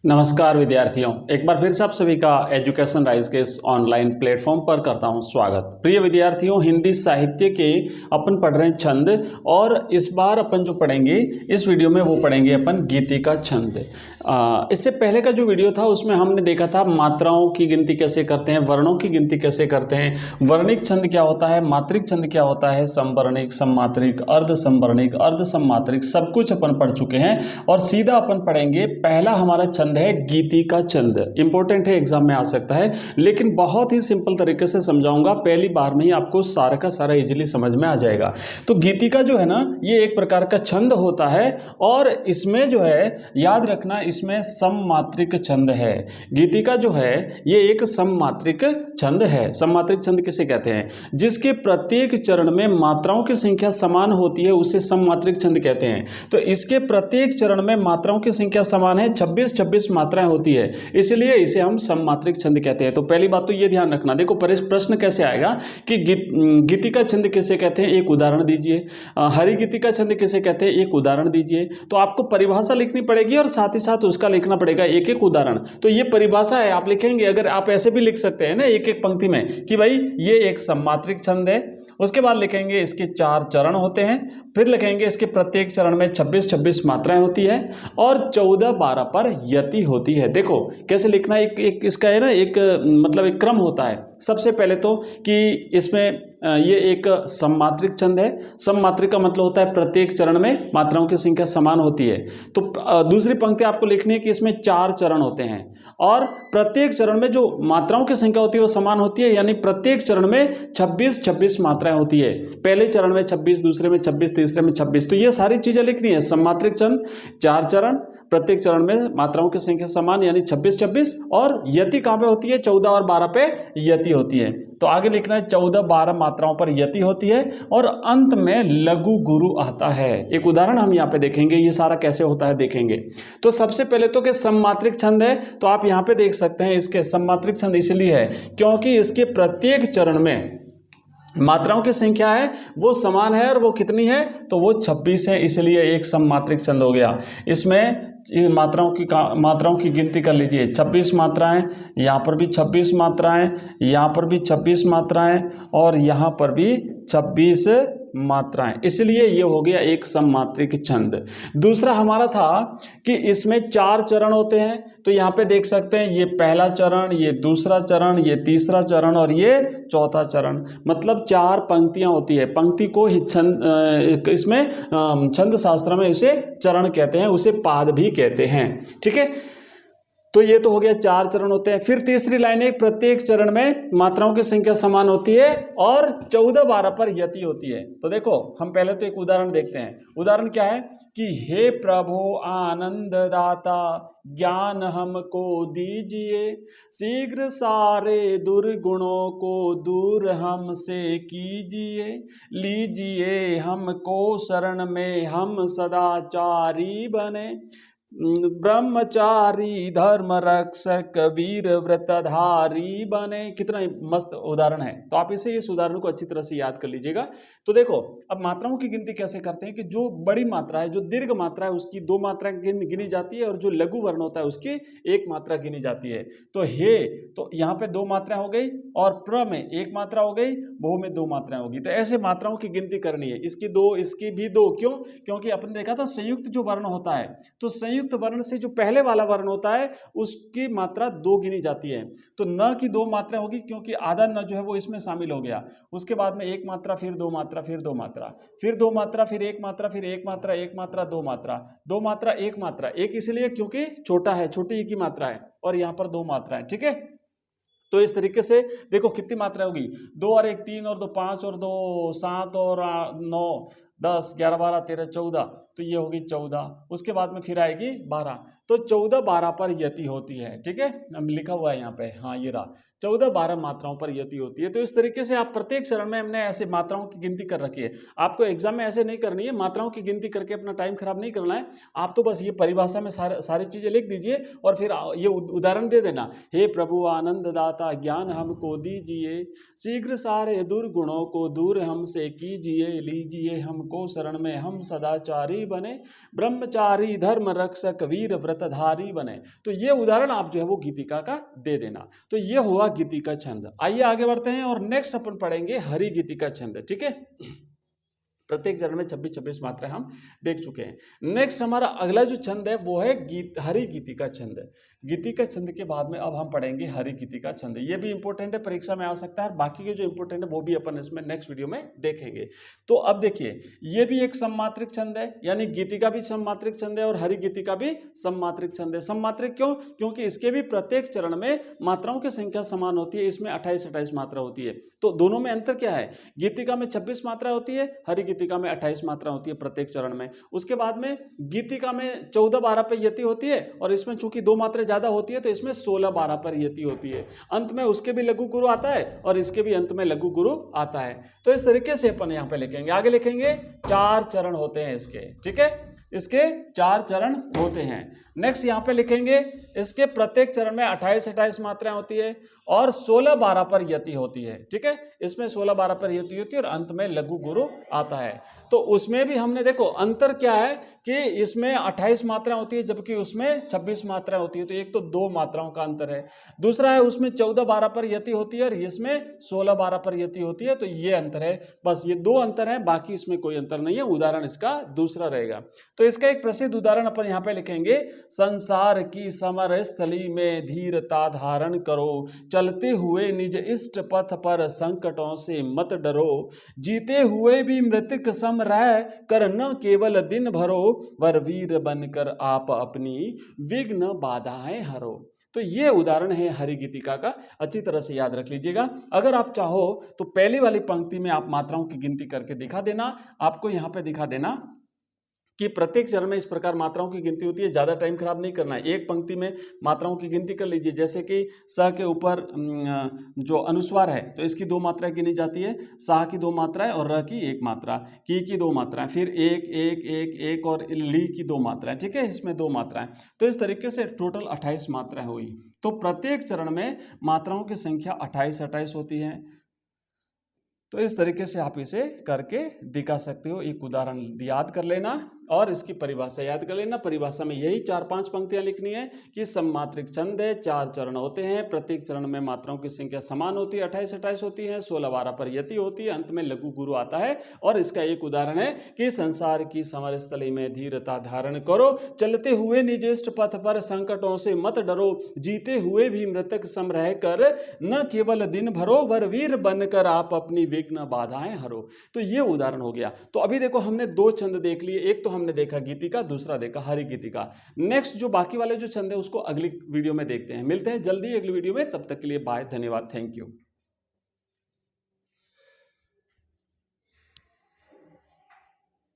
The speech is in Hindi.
नमस्कार विद्यार्थियों, एक बार फिर से आप सभी का एजुकेशन राइज के इस ऑनलाइन प्लेटफॉर्म पर करता हूं स्वागत। प्रिय विद्यार्थियों, हिंदी साहित्य के अपन पढ़ रहे हैं छंद, और इस बार अपन जो पढ़ेंगे इस वीडियो में वो पढ़ेंगे अपन गीति का छंद। इससे पहले का जो वीडियो था उसमें हमने देखा था मात्राओं की गिनती कैसे करते हैं, वर्णों की गिनती कैसे करते हैं, वर्णिक छंद क्या होता है, मात्रिक छंद क्या होता है, समवर्णिक, सममात्रिक, अर्ध समवर्णिक, अर्ध सममात्रिक, सब कुछ अपन पढ़ चुके हैं। और सीधा अपन पढ़ेंगे, पहला हमारा छंद है गीति का छंद। इंपॉर्टेंट है, एग्जाम में आ सकता है, लेकिन बहुत ही सिंपल तरीके से समझाऊंगा, पहली बार में ही आपको सारा का सारा इजीली समझ में आ जाएगा। तो गीति का जो है ना, ये एक प्रकार का छंद होता है, और इसमें जो है याद रखना, इसमें सममात्रिक छंद है। गीति का जो है ये एक सममात्रिक छंद है। सममात्रिक छंद किसे कहते हैं? जिसके प्रत्येक चरण में मात्राओं की संख्या समान होती है उसे सममात्रिक छंद कहते हैं। तो इसके प्रत्येक चरण में मात्राओं की संख्या समान है, 26-26 मात्राएं होती है, इसलिए इसे हम सममात्रिक छंद कहते हैं। तो पहली बात तो ये ध्यान रखना। देखो प्रश्न कैसे आएगा कि गीति का छंद किसे कहते हैं, एक उदाहरण दीजिए। हरि गीति का छंद किसे कहते हैं, एक उदाहरण दीजिए। तो आपको परिभाषा लिखनी पड़ेगी और साथ ही साथ उसका लिखना पड़ेगा एक एक उदाहरण। तो ये परिभाषा है, आप लिखेंगे। अगर आप ऐसे भी लिख सकते हैं ना एक एक पंक्ति में कि भाई ये एक सममात्रिक छंद है, उसके बाद लिखेंगे इसके 4 चरण होते हैं, फिर लिखेंगे इसके प्रत्येक चरण में 26-26 मात्राएं होती है और 14-12 पर यति होती है। देखो कैसे लिखना, एक इसका है ना, एक मतलब एक क्रम होता है। सबसे पहले तो कि इसमें ये एक सममात्रिक छंद है। सममात्रिक का मतलब होता है प्रत्येक चरण में मात्राओं की संख्या समान होती है। तो दूसरी पंक्ति आपको लिखनी है कि इसमें 4 चरण होते हैं और प्रत्येक चरण में जो मात्राओं की संख्या होती है वो समान होती है, यानी प्रत्येक चरण में 26-26 मात्राएं होती है। पहले चरण में 26, दूसरे में 26, तीसरे में 26। तो ये सारी चीजें लिखनी है। सममात्रिक छंद, 4 चरण, प्रत्येक चरण में मात्राओं की संख्या समान यानी 26-26, और यति कहां पे होती है, 14 और 12 पे यति होती है। तो आगे लिखना है 14-12 मात्राओं पर यति होती है और अंत में लघु गुरु आता है। एक उदाहरण हम यहाँ पे देखेंगे, ये सारा कैसे होता है देखेंगे। तो सबसे पहले तो कि सममात्रिक छंद है, तो आप यहाँ पे देख सकते हैं इसके सममात्रिक छंद इसलिए है क्योंकि इसके प्रत्येक चरण में मात्राओं की संख्या है वो समान है, और वो कितनी है, तो वो 26 है, इसलिए एक सममात्रिक छंद हो गया। इसमें मात्राओं की गिनती कर लीजिए। 26 मात्राएं, यहाँ पर भी 26 मात्राएं, यहाँ पर भी 26 मात्राएं, और यहाँ पर भी 26 मात्राएं, इसलिए ये हो गया एक सममात्रिक छंद। दूसरा हमारा था कि इसमें 4 चरण होते हैं। तो यहाँ पे देख सकते हैं ये पहला चरण, ये दूसरा चरण, ये तीसरा चरण और ये चौथा चरण, मतलब 4 पंक्तियां होती है। पंक्ति को ही छंद, इसमें छंद शास्त्र में उसे चरण कहते हैं, उसे पाद भी कहते हैं। ठीक है, तो ये तो हो गया 4 चरण होते हैं। फिर तीसरी लाइन है, प्रत्येक चरण में मात्राओं की संख्या समान होती है और 14-12 पर यति होती है। तो देखो हम पहले तो एक उदाहरण देखते हैं। उदाहरण क्या है कि हे प्रभु आनंद दाता ज्ञान हमको दीजिए, शीघ्र सारे दुर्गुणों को दूर हमसे कीजिए, लीजिए हमको शरण में हम सदाचारी बने, ब्रह्मचारी धर्म रक्षक वीर व्रतधारी बने। कितना मस्त उदाहरण है। तो आप इस उदाहरण को अच्छी तरह से याद कर लीजिएगा। तो देखो अब मात्राओं की गिनती कैसे करते हैं कि जो बड़ी मात्रा है, जो दीर्घ मात्रा है, उसकी 2 मात्रा गिनी जाती है, और जो लघु वर्ण होता है उसकी 1 मात्रा गिनी जाती है। तो हे, तो यहाँ पे 2 मात्रा हो गई, और प्र में 1 मात्रा हो गई, बहु में 2 मात्राएं होगी। तो ऐसे मात्राओं की गिनती करनी है। इसकी 2, इसकी भी 2। क्यों? क्योंकि अपन देखा था संयुक्त जो वर्ण होता है, तो संयुक्त वर्ण से जो पहले वाला वर्ण होता है उसकी मात्रा 2 गिनी जाती है। तो न की 2 मात्रा होगी, क्योंकि आधा न जो है वो इसमें शामिल हो गया। उसके बाद में 1 मात्रा, फिर 2 मात्रा, फिर 2 मात्रा, फिर 2 मात्रा, फिर 1 मात्रा, फिर 1 मात्रा, 1 मात्रा, 2 मात्रा, 2 मात्रा, 1 मात्रा। 1 इसलिए क्योंकि छोटा है, छोटी एक ही मात्रा है, और यहाँ पर 2 मात्रा है। ठीक है, तो इस तरीके से देखो कितनी मात्रा होगी, 2 और 1 3 और 2 5 और 2 7 और 9 10 11 12 13 14, तो ये होगी 14। उसके बाद में फिर आएगी 12। तो 14-12 पर यति होती है। ठीक है, हम लिखा हुआ है यहाँ पे, हाँ ये रहा, 14-12 मात्राओं पर यति होती है। तो इस तरीके से आप प्रत्येक चरण में हमने ऐसे मात्राओं की गिनती कर रखी है। आपको एग्जाम में ऐसे नहीं करनी है, मात्राओं की गिनती करके अपना टाइम खराब नहीं करना है। आप तो बस ये परिभाषा में सारी चीजें लिख दीजिए और फिर ये उदाहरण दे देना। हे प्रभु आनंद दाता ज्ञान हमको दीजिए, शीघ्र सारे दुर्गुणों को दूर हमसे कीजिए, लीजिए हमको शरण में हम सदाचारी बने, ब्रह्मचारी धर्म रक्षक वीर व्रतधारी बने। तो ये उदाहरण आप जो है वो गीतिका का दे देना। तो ये हुआ गीतिका छंद। आइए आगे बढ़ते हैं और नेक्स्ट अपन पढ़ेंगे हरि गीतिका छंद। ठीक है, प्रत्येक चरण में 26-26 मात्राएं हम देख चुके हैं। नेक्स्ट हमारा अगला जो छंद है वो है हरि गीतिका छंद। गीतिका छंद के बाद में अब हम पढ़ेंगे हरि गीतिका छंद। ये भी इंपॉर्टेंट है, परीक्षा में आ सकता है, और बाकी के जो इंपॉर्टेंट है वो भी अपन इसमें नेक्स्ट वीडियो में देखेंगे। तो अब देखिए, ये भी एक सममात्रिक छंद है, यानी गीतिका भी सममात्रिक छंद है और हरि गीतिका भी सममात्रिक छंद है। सममात्रिक क्यों? क्योंकि इसके भी प्रत्येक चरण में मात्राओं की संख्या समान होती है, इसमें 28-28 मात्रा होती है। तो दोनों में अंतर क्या है? गीतिका में 26 मात्रा होती है, हरि गीतिका में 28 मात्रा होती है प्रत्येक चरण में। उसके बाद में गीतिका में 14-12 पर यति होती है, और इसमें चूंकि 2 मात्रा ज्यादा होती है तो इसमें 16-12 पर यति होती है। अंत में उसके भी लघु गुरु आता है और इसके भी अंत में लघु गुरु आता है। तो इस तरीके से अपन यहां पे लिखेंगे। आगे लिखेंगे 4 चरण होते हैं इसके। ठीक है, इसके 4 चरण होते हैं। नेक्स्ट यहां पे लिखेंगे, इसके प्रत्येक चरण में 28-28 मात्राएं होती है और 16-12 पर यति होती है। ठीक है, इसमें 16-12 पर यति होती है और अंत में लघु गुरु आता है। तो उसमें भी हमने देखो अंतर क्या है कि इसमें 28 मात्रा होती है जबकि उसमें 26 मात्रा होती है। तो एक तो 2 मात्राओं का अंतर है। दूसरा है उसमें 14-12 पर यति होती है और इसमें 16-12 पर यति होती है। तो ये अंतर है, बस ये 2 अंतर है, बाकी इसमें कोई अंतर नहीं है। उदाहरण इसका दूसरा रहेगा। तो इसका एक प्रसिद्ध उदाहरण अपन यहाँ पे लिखेंगे, संसार की समर स्थली में धीरता धारण करो, चलते हुए निज इष्ट पथ पर संकटों से मत डरो, जीते हुए भी मृतक सम रह कर न केवल दिन भरो, वर वीर बनकर आप अपनी विघ्न बाधाएं हरो। तो ये उदाहरण है हरि गीतिका का, अच्छी तरह से याद रख लीजिएगा। अगर आप चाहो तो पहली वाली पंक्ति में आप मात्राओं की गिनती करके दिखा देना। आपको यहाँ पे दिखा देना कि प्रत्येक चरण में इस प्रकार मात्राओं की गिनती होती है। ज़्यादा टाइम खराब नहीं करना है, एक पंक्ति में मात्राओं की गिनती कर लीजिए। जैसे कि स के ऊपर जो अनुस्वार है तो इसकी 2 मात्राएं गिनी जाती है, सा की 2 मात्राएं और र की 1 मात्रा, की 2 मात्राएं, फिर 1 1 1 1 और ली की 2 मात्राएं। ठीक है, इसमें 2 मात्राएं। तो इस तरीके से टोटल 28 मात्राएं हुई। तो प्रत्येक चरण में मात्राओं की संख्या 28-28 होती है। तो इस तरीके से आप इसे करके दिखा सकते हो। एक उदाहरण याद कर लेना और इसकी परिभाषा याद कर लेना। परिभाषा में यही 4-5 पंक्तियां लिखनी है कि सममात्रिक छंद है, 4 चरण होते हैं, प्रत्येक चरण में मात्राओं की संख्या समान होती है, 28-28 होती है, 16-12 पर यति होती है, अंत में लघु गुरु आता है। और इसका एक उदाहरण है कि संसार की समर स्थली में धीरता धारण करो, चलते हुए निज इष्ट पथ पर संकटों से मत डरो, जीते हुए भी मृतक सम रह कर न केवल दिन भरो, वर वीर बनकर आप अपनी विघ्न बाधाएं हरो। तो ये उदाहरण हो गया। तो अभी देखो हमने 2 छंद देख लिए, एक तो हमने देखा गीतिका, दूसरा देखा हरि गीतिका। नेक्स्ट जो बाकी वाले जो छंद है उसको अगली वीडियो में देखते हैं। मिलते हैं जल्दी अगली वीडियो में, तब तक के लिए बाय, धन्यवाद, थैंक यू।